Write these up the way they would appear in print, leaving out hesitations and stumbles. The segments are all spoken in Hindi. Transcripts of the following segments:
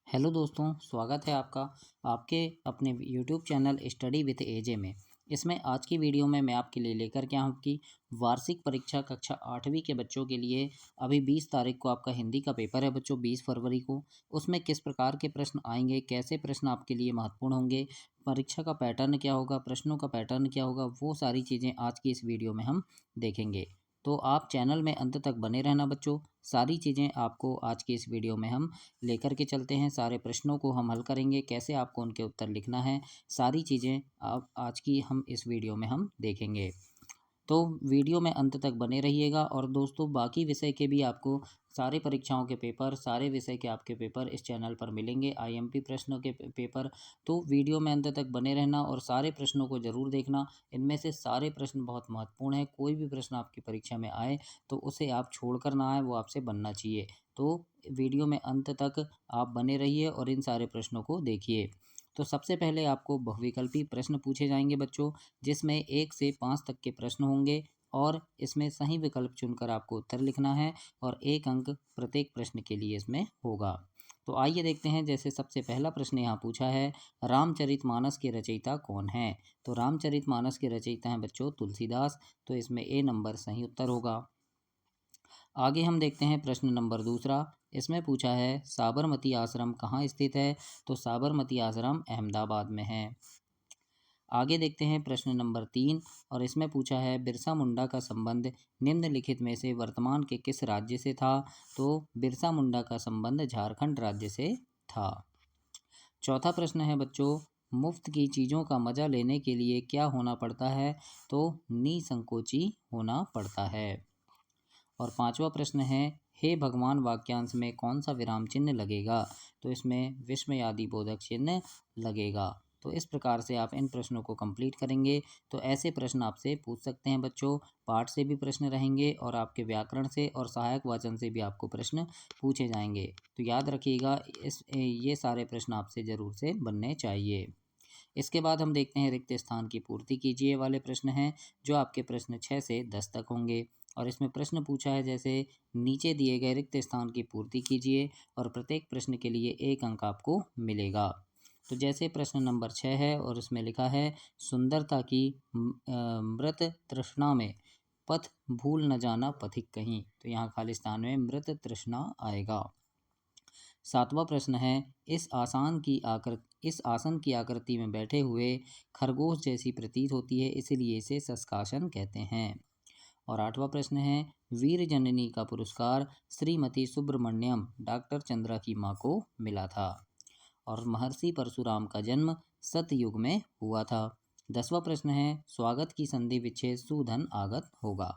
हेलो दोस्तों, स्वागत है आपका आपके अपने यूट्यूब चैनल स्टडी विद एजे में। इसमें आज की वीडियो में मैं आपके लिए लेकर के आया हूँ कि वार्षिक परीक्षा कक्षा 8वीं के बच्चों के लिए अभी 20 तारीख को आपका हिंदी का पेपर है बच्चों, 20 फरवरी को। उसमें किस प्रकार के प्रश्न आएंगे, कैसे प्रश्न आपके लिए महत्वपूर्ण होंगे, परीक्षा का पैटर्न क्या होगा, प्रश्नों का पैटर्न क्या होगा, वो सारी चीज़ें आज की इस वीडियो में हम देखेंगे। तो आप चैनल में अंत तक बने रहना बच्चों। सारी चीज़ें आपको आज की इस वीडियो में हम लेकर के चलते हैं। सारे प्रश्नों को हम हल करेंगे, कैसे आपको उनके उत्तर लिखना है, सारी चीज़ें आप आज की हम इस वीडियो में हम देखेंगे। तो वीडियो में अंत तक बने रहिएगा। और दोस्तों, बाकी विषय के भी आपको सारे परीक्षाओं के पेपर, सारे विषय के आपके पेपर इस चैनल पर मिलेंगे, आईएमपी प्रश्नों के पेपर। तो वीडियो में अंत तक बने रहना और सारे प्रश्नों को ज़रूर देखना। इनमें से सारे प्रश्न बहुत महत्वपूर्ण हैं। कोई भी प्रश्न आपकी परीक्षा में आए तो उसे आप छोड़कर ना आए, वो आपसे बनना चाहिए। तो वीडियो में अंत तक आप बने रहिए और इन सारे प्रश्नों को देखिए। तो सबसे पहले आपको बहुविकल्पी प्रश्न पूछे जाएंगे बच्चों, जिसमें 1 से 5 तक के प्रश्न होंगे और इसमें सही विकल्प चुनकर आपको उत्तर लिखना है और 1 अंक प्रत्येक प्रश्न के लिए इसमें होगा। तो आइए देखते हैं। जैसे सबसे पहला प्रश्न यहाँ पूछा है, रामचरितमानस के रचयिता कौन है? तो रामचरितमानस के रचयिता हैं बच्चों तुलसीदास। तो इसमें ए नंबर सही उत्तर होगा। आगे हम देखते हैं प्रश्न नंबर दूसरा। इसमें पूछा है, साबरमती आश्रम कहाँ स्थित है? तो साबरमती आश्रम अहमदाबाद में है। आगे देखते हैं प्रश्न नंबर 3 और इसमें पूछा है, बिरसा मुंडा का संबंध निम्नलिखित में से वर्तमान के किस राज्य से था? तो बिरसा मुंडा का संबंध झारखंड राज्य से था। चौथा प्रश्न है बच्चों, मुफ्त की चीज़ों का मज़ा लेने के लिए क्या होना पड़ता है? तो निसंकोची होना पड़ता है। और पांचवा प्रश्न है, हे भगवान वाक्यांश में कौन सा विराम चिन्ह लगेगा? तो इसमें विस्मयादि बोधक चिन्ह लगेगा। तो इस प्रकार से आप इन प्रश्नों को कंप्लीट करेंगे तो ऐसे प्रश्न आपसे पूछ सकते हैं बच्चों। पाठ से भी प्रश्न रहेंगे और आपके व्याकरण से और सहायक वाचन से भी आपको प्रश्न पूछे जाएंगे। तो याद रखिएगा, ये सारे प्रश्न आपसे ज़रूर से बनने चाहिए। इसके बाद हम देखते हैं, रिक्त स्थान की पूर्ति कीजिए वाले प्रश्न हैं, जो आपके प्रश्न 6 से 10 तक होंगे। और इसमें प्रश्न पूछा है, जैसे नीचे दिए गए रिक्त स्थान की पूर्ति कीजिए और प्रत्येक प्रश्न के लिए 1 अंक आपको मिलेगा। तो जैसे प्रश्न नंबर 6 है और इसमें लिखा है, सुंदरता की मृत तृष्णा में पथ भूल न जाना पथिक कहीं। तो यहाँ खाली स्थान में मृत तृष्णा आएगा। सातवां प्रश्न है, इस आसन की आकृति में बैठे हुए खरगोश जैसी प्रतीत होती है, इसलिए इसे सस्कासन कहते हैं। और आठवां प्रश्न है, वीर जननी का पुरस्कार श्रीमती सुब्रमण्यम डॉक्टर चंद्रा की माँ को मिला था। और महर्षि परशुराम का जन्म सतयुग में हुआ था। 10वां प्रश्न है, स्वागत की संधि विच्छेद सुधन आगत होगा।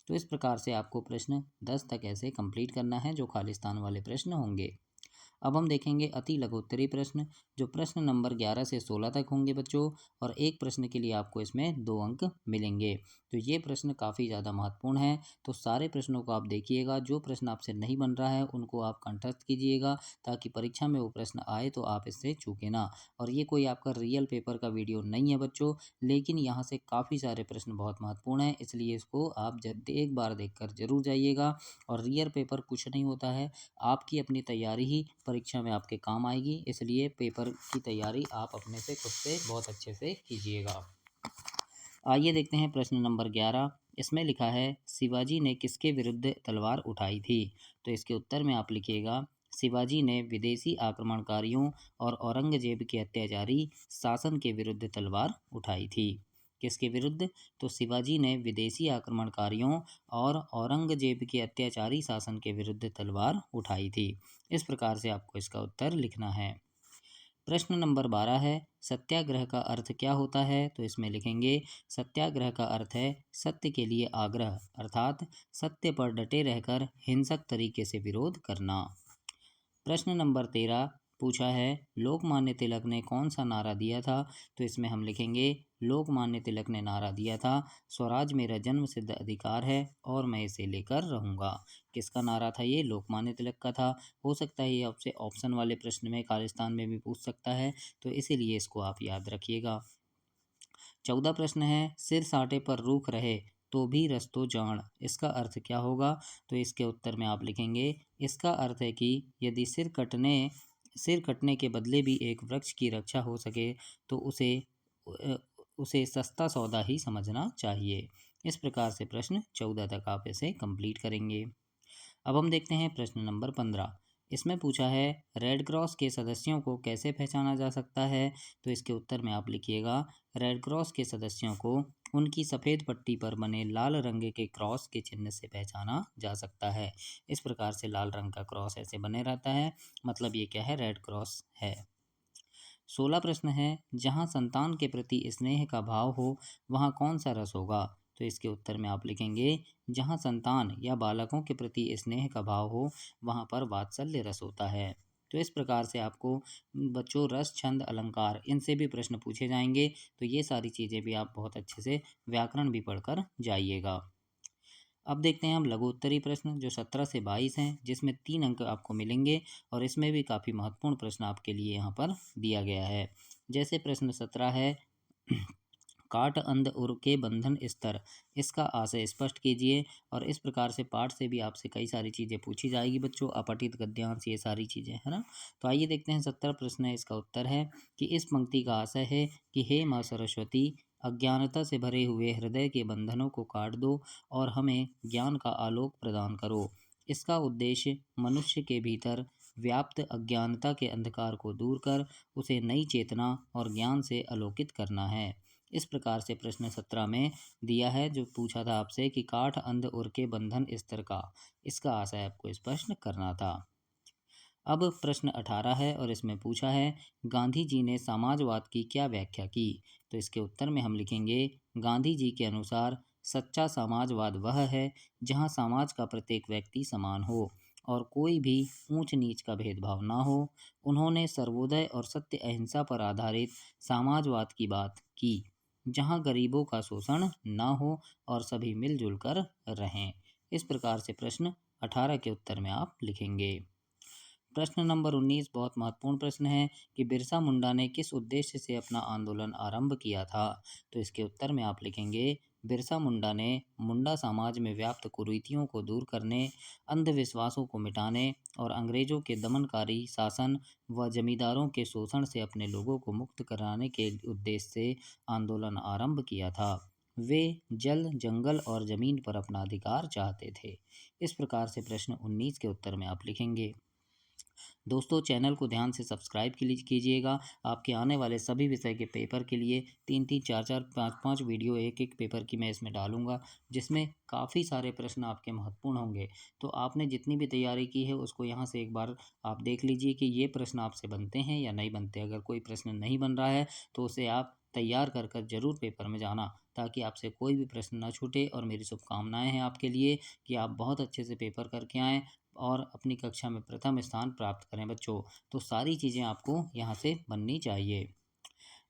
तो इस प्रकार से आपको प्रश्न 10 तक ऐसे कंप्लीट करना है, जो खाली स्थान वाले प्रश्न होंगे। अब हम देखेंगे अति लघुत्तरी प्रश्न, जो प्रश्न नंबर 11 से 16 तक होंगे बच्चों। और एक प्रश्न के लिए आपको इसमें 2 अंक मिलेंगे। तो ये प्रश्न काफ़ी ज़्यादा महत्वपूर्ण है। तो सारे प्रश्नों को आप देखिएगा, जो प्रश्न आपसे नहीं बन रहा है उनको आप कंठस्थ कीजिएगा, ताकि परीक्षा में वो प्रश्न आए तो आप इससे चूकें ना। और ये कोई आपका रियल पेपर का वीडियो नहीं है बच्चों, लेकिन यहाँ से काफ़ी सारे प्रश्न बहुत महत्वपूर्ण हैं, इसलिए इसको आप एक बार देखकर जरूर जाइएगा। और रियल पेपर कुछ नहीं होता है, आपकी अपनी तैयारी ही परीक्षा में आपके काम आएगी, इसलिए पेपर की तैयारी आप अपने से खुद से बहुत अच्छे से कीजिएगा। आइए देखते हैं प्रश्न नंबर 11। इसमें लिखा है, शिवाजी ने किसके विरुद्ध तलवार उठाई थी? तो इसके उत्तर में आप लिखिएगा, शिवाजी ने विदेशी आक्रमणकारियों और औरंगजेब के अत्याचारी शासन के विरुद्ध तलवार उठाई थी। किसके विरुद्ध? तो शिवाजी ने विदेशी आक्रमणकारियों और औरंगजेब के अत्याचारी शासन के विरुद्ध तलवार उठाई थी। इस प्रकार से आपको इसका उत्तर लिखना है। प्रश्न नंबर 12 है, सत्याग्रह का अर्थ क्या होता है? तो इसमें लिखेंगे, सत्याग्रह का अर्थ है सत्य के लिए आग्रह, अर्थात सत्य पर डटे रहकर हिंसक तरीके से विरोध करना। प्रश्न नंबर 13 पूछा है, लोकमान्य तिलक ने कौन सा नारा दिया था? तो इसमें हम लिखेंगे, लोकमान्य तिलक ने नारा दिया था, स्वराज मेरा जन्म सिद्ध अधिकार है और मैं इसे लेकर रहूँगा। किसका नारा था ये? लोकमान्य तिलक का था। हो सकता है ये आपसे ऑप्शन वाले प्रश्न में खालिस्तान में भी पूछ सकता है, तो इसीलिए इसको आप याद रखिएगा। 14 प्रश्न है, सिर साटे पर रूख रहे तो भी रस्तो जान, इसका अर्थ क्या होगा? तो इसके उत्तर में आप लिखेंगे, इसका अर्थ है कि यदि सिर कटने सिर कटने के बदले भी एक वृक्ष की रक्षा हो सके तो अ, उसे सस्ता सौदा ही समझना चाहिए। इस प्रकार से प्रश्न 14 तक आप इसे कंप्लीट करेंगे। अब हम देखते हैं प्रश्न नंबर 15। इसमें पूछा है, रेड क्रॉस के सदस्यों को कैसे पहचाना जा सकता है? तो इसके उत्तर में आप लिखिएगा, रेड क्रॉस के सदस्यों को उनकी सफ़ेद पट्टी पर बने लाल रंग के क्रॉस के चिन्ह से पहचाना जा सकता है। इस प्रकार से लाल रंग का क्रॉस ऐसे बने रहता है, मतलब ये क्या है, रेड क्रॉस है। 16 प्रश्न है, जहाँ संतान के प्रति स्नेह का भाव हो वहाँ कौन सा रस होगा? तो इसके उत्तर में आप लिखेंगे, जहाँ संतान या बालकों के प्रति स्नेह का भाव हो वहाँ पर वात्सल्य रस होता है। तो इस प्रकार से आपको बच्चों रस, छंद, अलंकार इनसे भी प्रश्न पूछे जाएंगे। तो ये सारी चीज़ें भी आप बहुत अच्छे से व्याकरण भी पढ़कर जाइएगा। अब देखते हैं हम लघु उत्तरीय प्रश्न जो 17 से 22 हैं, जिसमें 3 अंक आपको मिलेंगे और इसमें भी काफ़ी महत्वपूर्ण प्रश्न आपके लिए यहाँ पर दिया गया है। जैसे प्रश्न 17 है, काट अंध उर के बंधन स्तर, इसका आशय स्पष्ट कीजिए। और इस प्रकार से पाठ से भी आपसे कई सारी चीज़ें पूछी जाएगी बच्चों, अपठित गद्यांश ये सारी चीज़ें, है ना। तो आइए देखते हैं 17 प्रश्न है, इसका उत्तर है कि इस पंक्ति का आशय है कि हे माँ सरस्वती, अज्ञानता से भरे हुए हृदय के बंधनों को काट दो और हमें ज्ञान का आलोक प्रदान करो। इसका उद्देश्य मनुष्य के भीतर व्याप्त अज्ञानता के अंधकार को दूर कर उसे नई चेतना और ज्ञान से आलोकित करना है। इस प्रकार से प्रश्न 17 में दिया है, जो पूछा था आपसे कि काठ अंध उर के बंधन स्तर का, इसका आशय आपको स्पष्ट करना था। अब प्रश्न 18 है और इसमें पूछा है, गांधी जी ने समाजवाद की क्या व्याख्या की? तो इसके उत्तर में हम लिखेंगे, गांधी जी के अनुसार सच्चा समाजवाद वह है जहां समाज का प्रत्येक व्यक्ति समान हो और कोई भी ऊंच नीच का भेदभाव ना हो। उन्होंने सर्वोदय और सत्य अहिंसा पर आधारित समाजवाद की बात की, जहां गरीबों का शोषण ना हो और सभी मिलजुल कर रहें। इस प्रकार से प्रश्न 18 के उत्तर में आप लिखेंगे। प्रश्न नंबर 19 बहुत महत्वपूर्ण प्रश्न है कि बिरसा मुंडा ने किस उद्देश्य से अपना आंदोलन आरंभ किया था? तो इसके उत्तर में आप लिखेंगे, बिरसा मुंडा ने मुंडा समाज में व्याप्त कुरीतियों को दूर करने, अंधविश्वासों को मिटाने और अंग्रेजों के दमनकारी शासन व जमींदारों के शोषण से अपने लोगों को मुक्त कराने के उद्देश्य से आंदोलन आरंभ किया था। वे जल, जंगल और जमीन पर अपना अधिकार चाहते थे। इस प्रकार से प्रश्न 19 के उत्तर में आप लिखेंगे। दोस्तों, चैनल को ध्यान से सब्सक्राइब कीजिएगा। आपके आने वाले सभी विषय के पेपर के लिए 3-3, 4-4, 5-5 वीडियो एक एक पेपर की मैं इसमें डालूंगा, जिसमें काफ़ी सारे प्रश्न आपके महत्वपूर्ण होंगे। तो आपने जितनी भी तैयारी की है उसको यहाँ से एक बार आप देख लीजिए कि ये प्रश्न आपसे बनते हैं या नहीं बनते। अगर कोई प्रश्न नहीं बन रहा है तो उसे आप तैयार कर कर जरूर पेपर में जाना, ताकि आपसे कोई भी प्रश्न ना छूटे। और मेरी शुभकामनाएं हैं आपके लिए कि आप बहुत अच्छे से पेपर करके आएँ और अपनी कक्षा में प्रथम स्थान प्राप्त करें बच्चों। तो सारी चीज़ें आपको यहाँ से बननी चाहिए।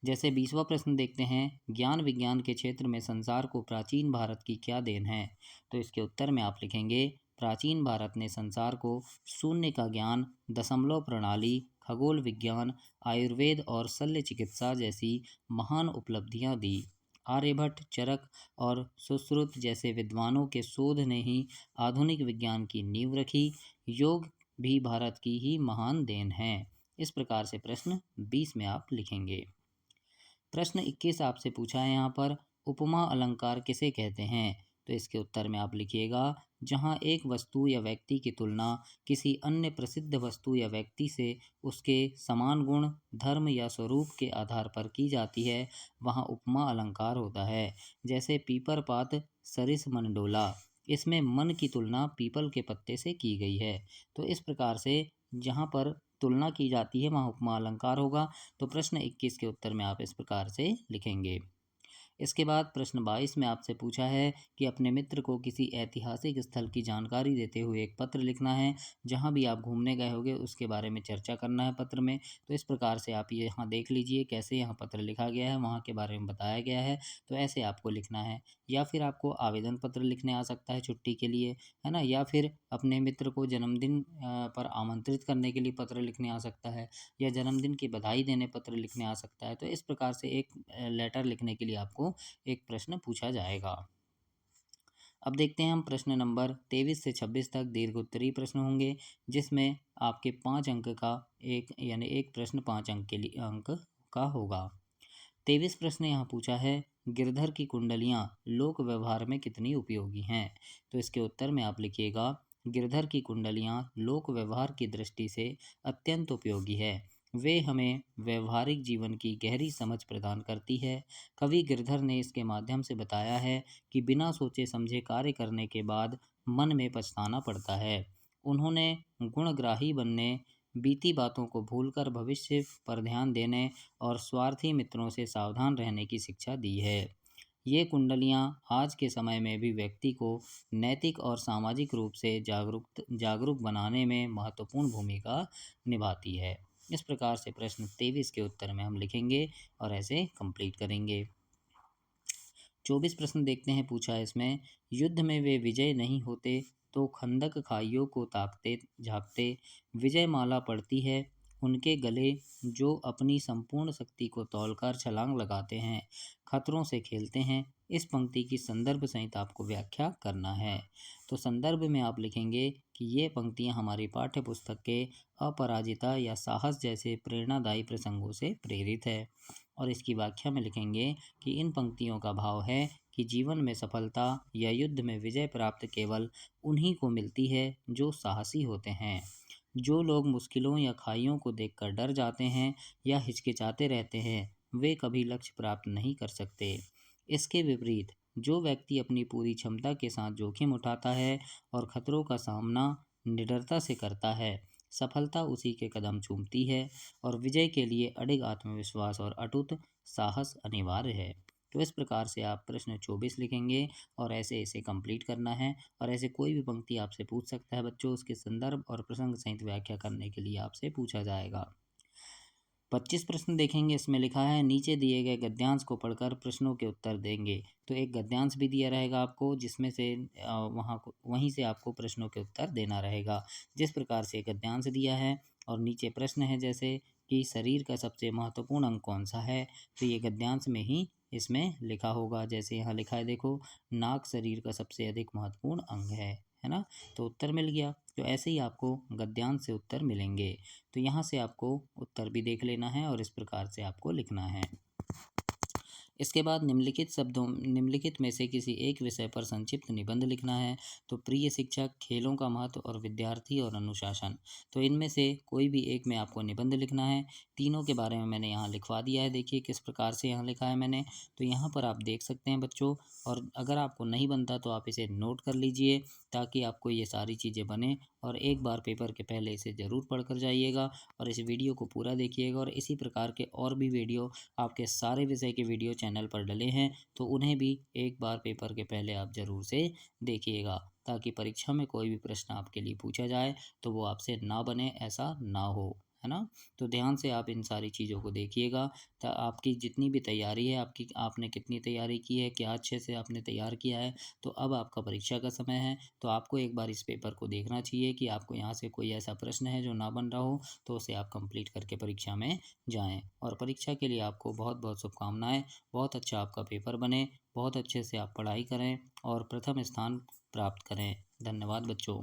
जैसे 20वां प्रश्न देखते हैं, ज्ञान विज्ञान के क्षेत्र में संसार को प्राचीन भारत की क्या देन है? तो इसके उत्तर में आप लिखेंगे, प्राचीन भारत ने संसार को शून्य का ज्ञान, दशमलव प्रणाली, खगोल विज्ञान, आयुर्वेद और शल्य चिकित्सा जैसी महान उपलब्धियां दी। आर्यभट्ट, चरक और सुश्रुत जैसे विद्वानों के शोध ने ही आधुनिक विज्ञान की नींव रखी। योग भी भारत की ही महान देन है। इस प्रकार से प्रश्न 20 में आप लिखेंगे। प्रश्न 21 आपसे पूछा है यहाँ पर, उपमा अलंकार किसे कहते हैं? तो इसके उत्तर में आप लिखिएगा, जहाँ एक वस्तु या व्यक्ति की तुलना किसी अन्य प्रसिद्ध वस्तु या व्यक्ति से उसके समान गुण, धर्म या स्वरूप के आधार पर की जाती है, वहाँ उपमा अलंकार होता है। जैसे पीपर पात सरिस मन डोला, इसमें मन की तुलना पीपल के पत्ते से की गई है। तो इस प्रकार से जहाँ पर तुलना की जाती है वहाँ उपमा अलंकार होगा। तो प्रश्न 21 के उत्तर में आप इस प्रकार से लिखेंगे। इसके बाद प्रश्न 22 में आपसे पूछा है कि अपने मित्र को किसी ऐतिहासिक स्थल की जानकारी देते हुए एक पत्र लिखना है। जहाँ भी आप घूमने गए होंगे उसके बारे में चर्चा करना है पत्र में। तो इस प्रकार से आप ये यहाँ देख लीजिए कैसे यहाँ पत्र लिखा गया है, वहाँ के बारे में बताया गया है। तो ऐसे आपको लिखना है, या फिर आपको आवेदन पत्र लिखने आ सकता है छुट्टी के लिए, है ना, या फिर अपने मित्र को जन्मदिन पर आमंत्रित करने के लिए पत्र लिखने आ सकता है, या जन्मदिन की बधाई देने पत्र लिखने आ सकता है। तो इस प्रकार से एक लेटर लिखने के लिए आपको एक प्रश्न पूछा जाएगा। अब देखते हैं हम प्रश्न नंबर 23 से 26 तक दीर्घ उत्तरीय प्रश्न होंगे, जिसमें आपके 5 अंक का एक यानी एक प्रश्न 5 अंक के लिए अंक का होगा। 23 प्रश्न यहाँ पूछा है, गिरधर की कुंडलियाँ लोक व्यवहार में कितनी उपयोगी हैं? तो इसके उत्तर में आप लिखिएगा, गिरधर की कुंडलियाँ लोक व्यवहार की दृष्टि से अत्यंत उपयोगी है। वे हमें व्यवहारिक जीवन की गहरी समझ प्रदान करती है। कवि गिरधर ने इसके माध्यम से बताया है कि बिना सोचे समझे कार्य करने के बाद मन में पछताना पड़ता है। उन्होंने गुणग्राही बनने, बीती बातों को भूलकर भविष्य पर ध्यान देने और स्वार्थी मित्रों से सावधान रहने की शिक्षा दी है। ये कुंडलियाँ आज के समय में भी व्यक्ति को नैतिक और सामाजिक रूप से जागरूक बनाने में महत्वपूर्ण भूमिका निभाती है। इस प्रकार से प्रश्न 23 के उत्तर में हम लिखेंगे और ऐसे कंप्लीट करेंगे। 24 प्रश्न देखते हैं, पूछा है इसमें, युद्ध में वे विजय नहीं होते तो खंदक खाइयों को ताकते झाँकते विजय माला पड़ती है उनके गले, जो अपनी संपूर्ण शक्ति को तौलकर छलांग लगाते हैं, खतरों से खेलते हैं। इस पंक्ति की संदर्भ सहित आपको व्याख्या करना है। तो संदर्भ में आप लिखेंगे कि ये पंक्तियाँ हमारी पाठ्य पुस्तक के अपराजिता या साहस जैसे प्रेरणादायी प्रसंगों से प्रेरित है। और इसकी व्याख्या में लिखेंगे कि इन पंक्तियों का भाव है कि जीवन में सफलता या युद्ध में विजय प्राप्त केवल उन्हीं को मिलती है जो साहसी होते हैं। जो लोग मुश्किलों या खाइयों को देखकर डर जाते हैं या हिचकिचाते रहते हैं, वे कभी लक्ष्य प्राप्त नहीं कर सकते। इसके विपरीत जो व्यक्ति अपनी पूरी क्षमता के साथ जोखिम उठाता है और खतरों का सामना निडरता से करता है, सफलता उसी के कदम चूमती है और विजय के लिए अडिग आत्मविश्वास और अटूट साहस अनिवार्य है। तो इस प्रकार से आप प्रश्न 24 लिखेंगे और ऐसे इसे कंप्लीट करना है। और ऐसे कोई भी पंक्ति आपसे पूछ सकता है बच्चों, उसके संदर्भ और प्रसंग सहित व्याख्या करने के लिए आपसे पूछा जाएगा। 25 प्रश्न देखेंगे, इसमें लिखा है, नीचे दिए गए गद्यांश को पढ़कर प्रश्नों के उत्तर देंगे। तो एक गद्यांश भी दिया रहेगा आपको, जिसमें से वहीं से आपको प्रश्नों के उत्तर देना रहेगा। जिस प्रकार से गद्यांश दिया है और नीचे प्रश्न है, जैसे कि शरीर का सबसे महत्वपूर्ण अंग कौन सा है, तो ये गद्यांश में ही इसमें लिखा होगा। जैसे यहाँ लिखा है, देखो, नाक शरीर का सबसे अधिक महत्वपूर्ण अंग है ना। तो उत्तर मिल गया। तो ऐसे ही आपको गद्यांश से उत्तर मिलेंगे। तो यहाँ से आपको उत्तर भी देख लेना है और इस प्रकार से आपको लिखना है। इसके बाद निम्नलिखित में से किसी एक विषय पर संक्षिप्त निबंध लिखना है। तो प्रिय शिक्षक, खेलों का महत्व और विद्यार्थी और अनुशासन। तो इनमें से कोई भी एक में आपको निबंध लिखना है। तीनों के बारे में मैंने यहाँ लिखवा दिया है। देखिए किस प्रकार से यहाँ लिखा है मैंने। तो यहाँ पर आप देख सकते हैं बच्चों, और अगर आपको नहीं बनता तो आप इसे नोट कर लीजिए, ताकि आपको ये सारी चीज़ें बने। और एक बार पेपर के पहले इसे ज़रूर पढ़ कर जाइएगा और इस वीडियो को पूरा देखिएगा। और इसी प्रकार के और भी वीडियो आपके सारे विषय के वीडियो चैनल पर डले हैं, तो उन्हें भी एक बार पेपर के पहले आप ज़रूर से देखिएगा, ताकि परीक्षा में कोई भी प्रश्न आपके लिए पूछा जाए तो वो आपसे ना बने, ऐसा ना हो, है ना। तो ध्यान से आप इन सारी चीज़ों को देखिएगा। तो आपकी जितनी भी तैयारी है, आपने कितनी तैयारी की है, क्या अच्छे से आपने तैयार किया है। तो अब आपका परीक्षा का समय है, तो आपको एक बार इस पेपर को देखना चाहिए कि आपको यहाँ से कोई ऐसा प्रश्न है जो ना बन रहा हो, तो उसे आप कंप्लीट करके परीक्षा में जाएं। और परीक्षा के लिए आपको बहुत बहुत शुभकामनाएं। बहुत अच्छा आपका पेपर बने, बहुत अच्छे से आप पढ़ाई करें और प्रथम स्थान प्राप्त करें। धन्यवाद बच्चों।